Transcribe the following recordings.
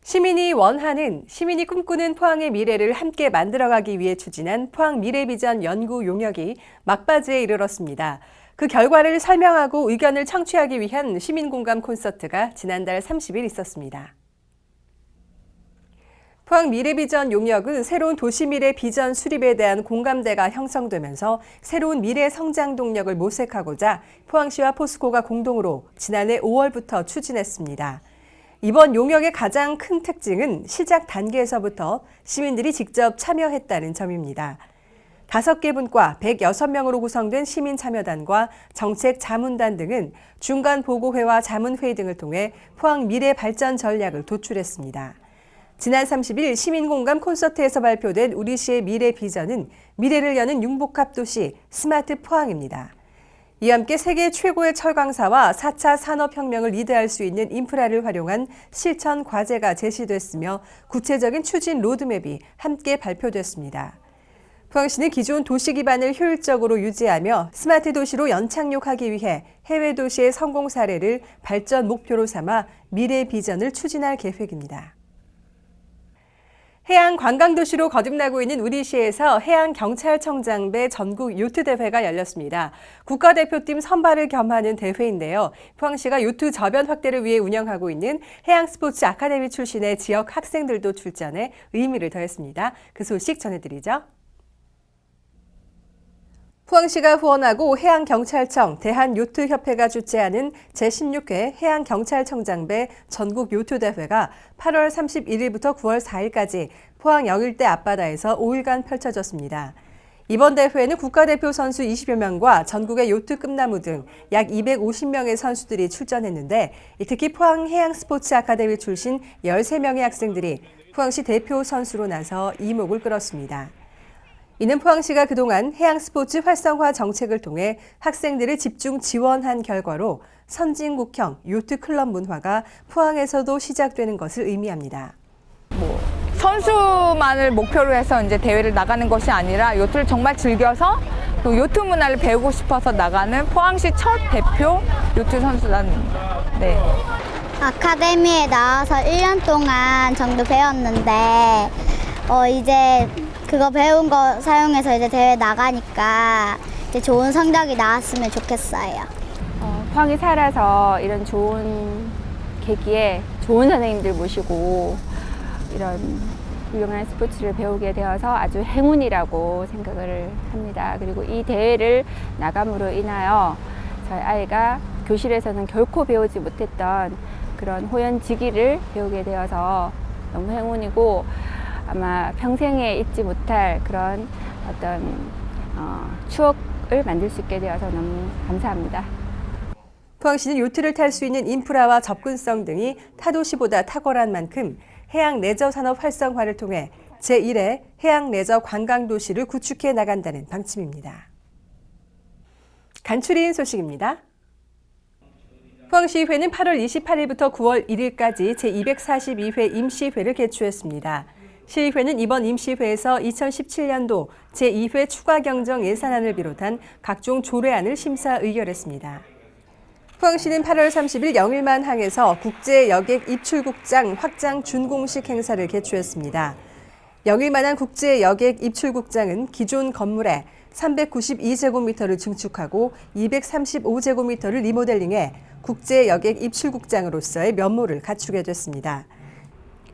시민이 원하는, 시민이 꿈꾸는 포항의 미래를 함께 만들어가기 위해 추진한 포항 미래비전 연구 용역이 막바지에 이르렀습니다. 그 결과를 설명하고 의견을 청취하기 위한 시민공감 콘서트가 지난달 30일 있었습니다. 포항 미래비전 용역은 새로운 도시미래 비전 수립에 대한 공감대가 형성되면서 새로운 미래 성장 동력을 모색하고자 포항시와 포스코가 공동으로 지난해 5월부터 추진했습니다. 이번 용역의 가장 큰 특징은 시작 단계에서부터 시민들이 직접 참여했다는 점입니다. 5개 분과 106명으로 구성된 시민참여단과 정책자문단 등은 중간보고회와 자문회의 등을 통해 포항 미래 발전 전략을 도출했습니다. 지난 30일 시민공감 콘서트에서 발표된 우리시의 미래 비전은 미래를 여는 융복합 도시 스마트 포항입니다. 이와 함께 세계 최고의 철강사와 4차 산업혁명을 리드할 수 있는 인프라를 활용한 실천 과제가 제시됐으며 구체적인 추진 로드맵이 함께 발표됐습니다. 포항시는 기존 도시 기반을 효율적으로 유지하며 스마트 도시로 연착륙하기 위해 해외 도시의 성공 사례를 발전 목표로 삼아 미래 비전을 추진할 계획입니다. 해양 관광도시로 거듭나고 있는 우리시에서 해양경찰청장배 전국 요트대회가 열렸습니다. 국가대표팀 선발을 겸하는 대회인데요. 포항시가 요트 저변 확대를 위해 운영하고 있는 해양스포츠 아카데미 출신의 지역 학생들도 출전해 의미를 더했습니다. 그 소식 전해드리죠. 포항시가 후원하고 해양경찰청, 대한요트협회가 주최하는 제16회 해양경찰청장배 전국 요트대회가 8월 31일부터 9월 4일까지 포항 영일대 앞바다에서 5일간 펼쳐졌습니다. 이번 대회에는 국가대표 선수 20여 명과 전국의 요트 끝나무 등 약 250명의 선수들이 출전했는데 특히 포항 해양스포츠 아카데미 출신 13명의 학생들이 포항시 대표 선수로 나서 이목을 끌었습니다. 이는 포항시가 그동안 해양스포츠 활성화 정책을 통해 학생들을 집중 지원한 결과로 선진국형 요트 클럽 문화가 포항에서도 시작되는 것을 의미합니다. 선수만을 목표로 해서 이제 대회를 나가는 것이 아니라 요트를 정말 즐겨서 또 요트 문화를 배우고 싶어서 나가는 포항시 첫 대표 요트 선수단입니다. 네. 아카데미에 나와서 1년 동안 정도 배웠는데 이제 그거 배운 거 사용해서 이제 대회 나가니까 이제 좋은 성적이 나왔으면 좋겠어요. 포항에 살아서 이런 좋은 계기에 좋은 선생님들 모시고 이런 훌륭한 스포츠를 배우게 되어서 아주 행운이라고 생각을 합니다. 그리고 이 대회를 나감으로 인하여 저희 아이가 교실에서는 결코 배우지 못했던 그런 호연지기를 배우게 되어서 너무 행운이고 아마 평생에 잊지 못할 그런 어떤 추억을 만들 수 있게 되어서 너무 감사합니다. 포항시는 요트를 탈 수 있는 인프라와 접근성 등이 타도시보다 탁월한 만큼 해양 레저 산업 활성화를 통해 제1회 해양 레저 관광도시를 구축해 나간다는 방침입니다. 간추린 소식입니다. 포항시의회는 8월 28일부터 9월 1일까지 제242회 임시회를 개최했습니다. 시의회는 이번 임시회에서 2017년도 제2회 추가경정 예산안을 비롯한 각종 조례안을 심사 의결했습니다. 포항시는 8월 30일 영일만항에서 국제여객 입출국장 확장 준공식 행사를 개최했습니다. 영일만항 국제여객 입출국장은 기존 건물에 392제곱미터를 증축하고 235제곱미터를 리모델링해 국제여객 입출국장으로서의 면모를 갖추게 됐습니다.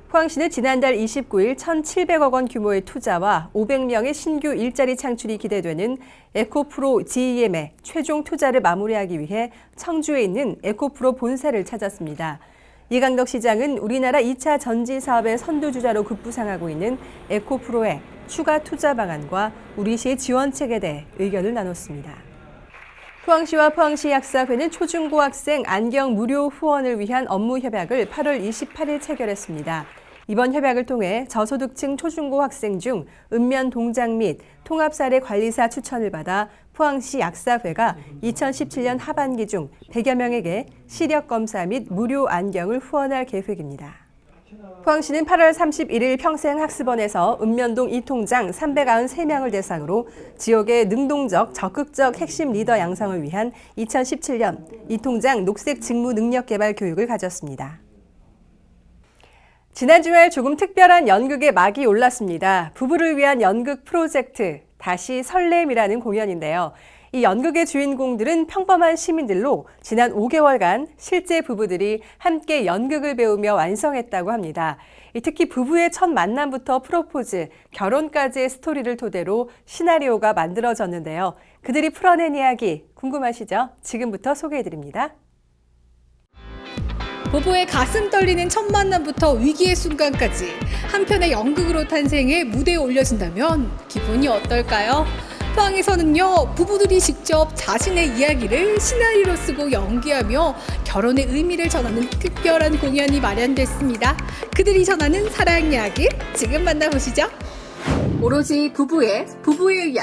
포항시는 지난달 29일 1,700억 원 규모의 투자와 500명의 신규 일자리 창출이 기대되는 에코프로 GEM의 최종 투자를 마무리하기 위해 청주에 있는 에코프로 본사를 찾았습니다. 이강덕 시장은 우리나라 2차 전지 사업의 선두주자로 급부상하고 있는 에코프로의 추가 투자 방안과 우리시의 지원책에 대해 의견을 나눴습니다. 포항시와 포항시 약사회는 초중고 학생 안경 무료 후원을 위한 업무 협약을 8월 28일 체결했습니다. 이번 협약을 통해 저소득층 초중고 학생 중 읍면 동장 및 통합사례 관리사 추천을 받아 포항시 약사회가 2017년 하반기 중 100여 명에게 시력검사 및 무료 안경을 후원할 계획입니다. 포항시는 8월 31일 평생학습원에서 읍면동 이통장 393명을 대상으로 지역의 능동적, 적극적 핵심 리더 양성을 위한 2017년 이통장 녹색 직무 능력 개발 교육을 가졌습니다. 지난주에 조금 특별한 연극의 막이 올랐습니다. 부부를 위한 연극 프로젝트 다시 설렘이라는 공연인데요. 이 연극의 주인공들은 평범한 시민들로 지난 5개월간 실제 부부들이 함께 연극을 배우며 완성했다고 합니다. 특히 부부의 첫 만남부터 프로포즈, 결혼까지의 스토리를 토대로 시나리오가 만들어졌는데요. 그들이 풀어낸 이야기 궁금하시죠? 지금부터 소개해드립니다. 부부의 가슴 떨리는 첫 만남부터 위기의 순간까지 한 편의 연극으로 탄생해 무대에 올려진다면 기분이 어떨까요? 포항에서는요, 부부들이 직접 자신의 이야기를 시나리오로 쓰고 연기하며 결혼의 의미를 전하는 특별한 공연이 마련됐습니다. 그들이 전하는 사랑 이야기 지금 만나보시죠. 오로지 부부를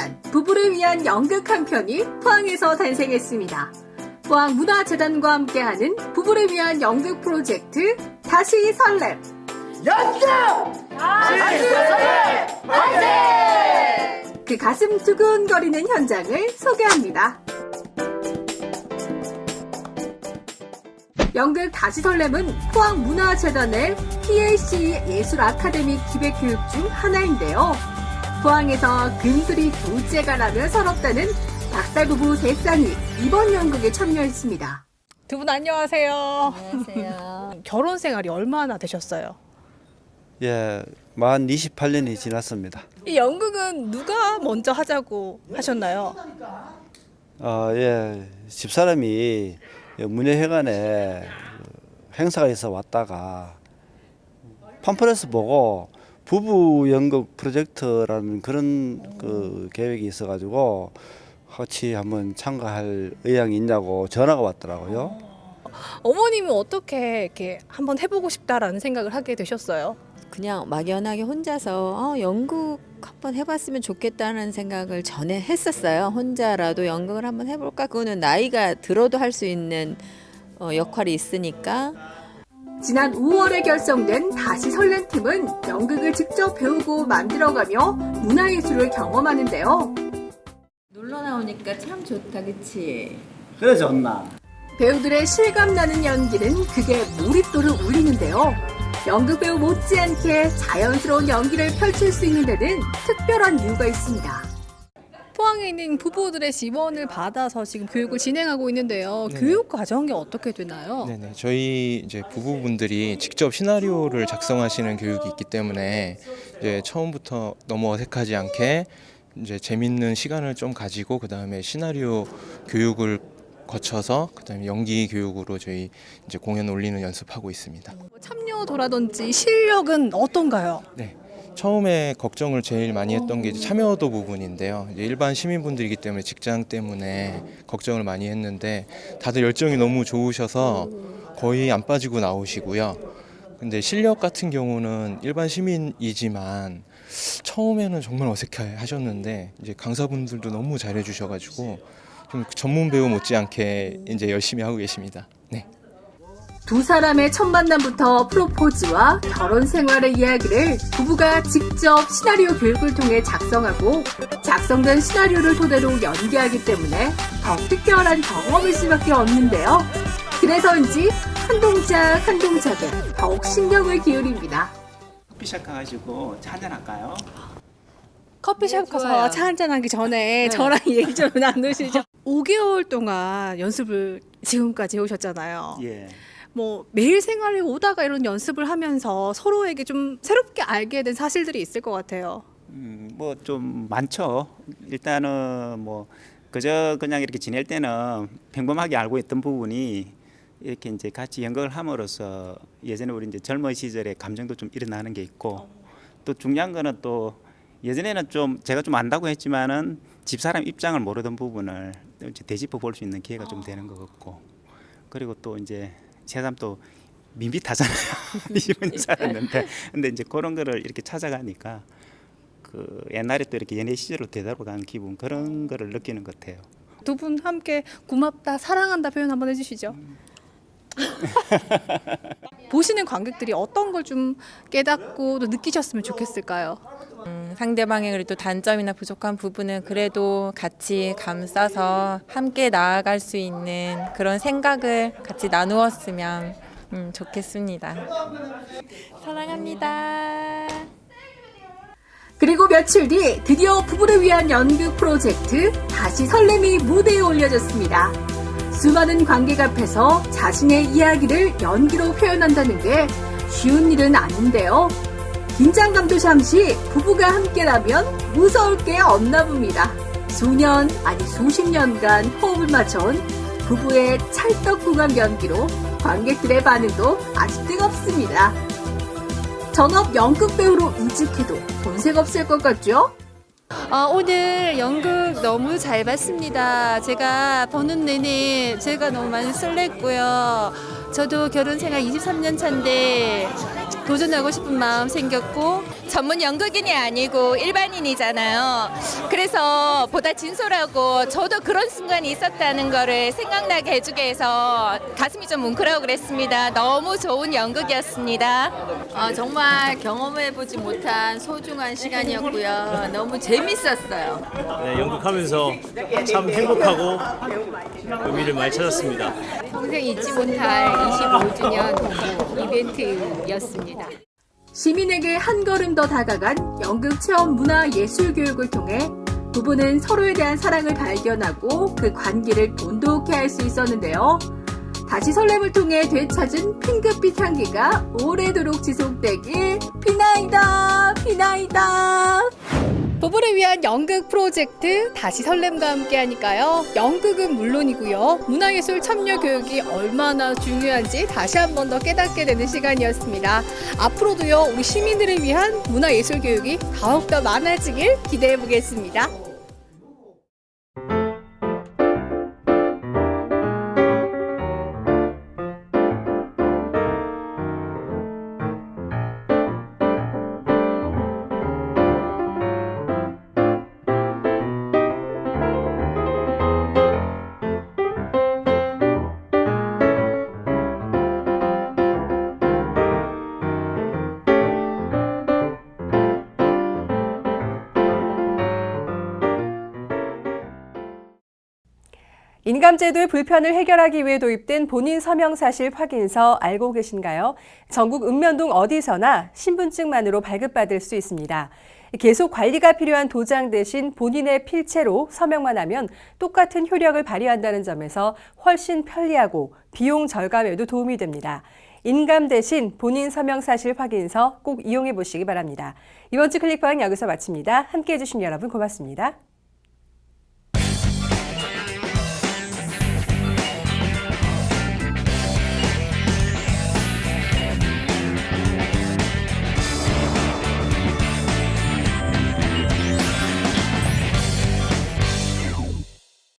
위한 연극 한 편이 포항에서 탄생했습니다. 포항문화재단과 함께하는 부부를 위한 연극 프로젝트 다시 설렘. 그 가슴 두근거리는 현장을 소개합니다. 연극 다시 설렘은 포항문화재단의 PLC 예술 아카데미 기획 교육 중 하나인데요. 포항에서 금술이 둘째가라며 서럽다는 닭살 부부 대쌍이 이번 연극에 참여했습니다. 두 분 안녕하세요. 안녕하세요. 결혼 생활이 얼마나 되셨어요? 예, 만 28년이 지났습니다. 이 연극은 누가 먼저 하자고 하셨나요? 예, 집사람이 문예회관에 행사가 있어 왔다가 팜플렛을 보고 부부 연극 프로젝트라는 그런 그 계획이 있어가지고 같이 한번 참가할 의향이 있냐고 전화가 왔더라고요. 어머님은 어떻게 이렇게 한번 해보고 싶다라는 생각을 하게 되셨어요? 그냥 막연하게 혼자서 연극 한번 해봤으면 좋겠다는 생각을 전에 했었어요. 혼자라도 연극을 한번 해볼까? 그거는 나이가 들어도 할 수 있는 역할이 있으니까. 지난 5월에 결성된 다시 설렘 팀은 연극을 직접 배우고 만들어가며 문화예술을 경험하는데요. 놀러 나오니까 참 좋다, 그치? 그래 좋나? 배우들의 실감나는 연기는 극의 몰입도를 올리는데요. 연극 배우 못지않게 자연스러운 연기를 펼칠 수 있는 데는 특별한 이유가 있습니다. 포항에 있는 부부들의 지원을 받아서 지금 교육을 진행하고 있는데요. 네네. 교육 과정이 어떻게 되나요? 네네. 저희 이제 부부분들이 직접 시나리오를 작성하시는 교육이 있기 때문에 이제 처음부터 너무 어색하지 않게 이제 재밌는 시간을 좀 가지고 그 다음에 시나리오 교육을 거쳐서 그다음에 연기 교육으로 저희 이제 공연 올리는 연습하고 있습니다. 참여도라든지 실력은 어떤가요? 네. 처음에 걱정을 제일 많이 했던 게 이제 참여도 부분인데요. 이제 일반 시민분들이기 때문에 직장 때문에 걱정을 많이 했는데 다들 열정이 너무 좋으셔서 거의 안 빠지고 나오시고요. 근데 실력 같은 경우는 일반 시민이지만 처음에는 정말 어색해 하셨는데 이제 강사분들도 너무 잘해 주셔가지고 좀 전문 배우 못지않게 이제 열심히 하고 계십니다. 네. 두 사람의 첫 만남부터 프로포즈와 결혼 생활의 이야기를 부부가 직접 시나리오 교육을 통해 작성하고 작성된 시나리오를 토대로 연기하기 때문에 더 특별한 경험일 수밖에 없는데요. 그래서인지 한 동작 한 동작에 더욱 신경을 기울입니다. 커피숍 가가지고 차 한잔 할까요? 커피숍 가서 차 한잔하기 전에 저랑 얘기 좀 나누시죠. 5개월 동안 연습을 지금까지 해오셨잖아요. 예. 뭐 매일 생활에 오다가 이런 연습을 하면서 서로에게 좀 새롭게 알게 된 사실들이 있을 것 같아요. 뭐 좀 많죠. 일단은 뭐 그저 그냥 이렇게 지낼 때는 평범하게 알고 있던 부분이 이렇게 이제 같이 연극을 함으로써 예전에 우리 이제 젊은 시절의 감정도 좀 일어나는 게 있고 또 중요한 거는 또 예전에는 좀 제가 좀 안다고 했지만은 집사람 입장을 모르던 부분을 이제 되짚어 볼 수 있는 기회가 좀 되는 것 같고 그리고 또 이제 새삼 또 밋밋하잖아요. 이분이 살았는데 근데 이제 그런 거를 이렇게 찾아가니까 그 옛날에 또 이렇게 연애 시절로 되돌아간 기분 그런 거를 느끼는 것 같아요. 두 분 함께 고맙다, 사랑한다 표현 한번 해주시죠. 보시는 관객들이 어떤 걸 좀 깨닫고 또 느끼셨으면 좋겠을까요? 상대방의 그래도 단점이나 부족한 부분은 그래도 같이 감싸서 함께 나아갈 수 있는 그런 생각을 같이 나누었으면 좋겠습니다. 사랑합니다. 그리고 며칠 뒤 드디어 부부를 위한 연극 프로젝트 다시 설렘이 무대에 올려졌습니다. 수많은 관객 앞에서 자신의 이야기를 연기로 표현한다는 게 쉬운 일은 아닌데요. 긴장감도 잠시 부부가 함께라면 무서울 게 없나 봅니다. 수년 아니 수십 년간 호흡을 맞춰온 부부의 찰떡궁합 연기로 관객들의 반응도 아주 뜨겁습니다. 전업 연극 배우로 이직해도 본색 없을 것 같죠? 오늘 연극 너무 잘 봤습니다. 제가 보는 내내 제가 너무 많이 설렜고요. 저도 결혼 생활 23년 차인데 도전하고 싶은 마음 생겼고, 전문 연극인이 아니고 일반인이잖아요. 그래서 보다 진솔하고 저도 그런 순간이 있었다는 거를 생각나게 해주게 해서 가슴이 좀 뭉클하고 그랬습니다. 너무 좋은 연극이었습니다. 정말 경험해보지 못한 소중한 시간이었고요. 너무 재밌었어요. 네, 연극하면서 참 행복하고 의미를 많이 찾았습니다. 평생 잊지 못할 25주년 동부 이벤트였습니다. 시민에게 한 걸음 더 다가간 연극 체험 문화 예술 교육을 통해 부부는 서로에 대한 사랑을 발견하고 그 관계를 돈독히 할 수 있었는데요. 다시 설렘을 통해 되찾은 핑크빛 향기가 오래도록 지속되길 비나이다 비나이다. 부부를 위한 연극 프로젝트 다시 설렘과 함께 하니까요. 연극은 물론이고요. 문화예술 참여 교육이 얼마나 중요한지 다시 한 번 더 깨닫게 되는 시간이었습니다. 앞으로도요. 우리 시민들을 위한 문화예술 교육이 더욱더 많아지길 기대해 보겠습니다. 인감제도의 불편을 해결하기 위해 도입된 본인 서명 사실 확인서 알고 계신가요? 전국 읍면동 어디서나 신분증만으로 발급받을 수 있습니다. 계속 관리가 필요한 도장 대신 본인의 필체로 서명만 하면 똑같은 효력을 발휘한다는 점에서 훨씬 편리하고 비용 절감에도 도움이 됩니다. 인감 대신 본인 서명 사실 확인서 꼭 이용해 보시기 바랍니다. 이번 주 클릭방 여기서 마칩니다. 함께해 주신 여러분 고맙습니다.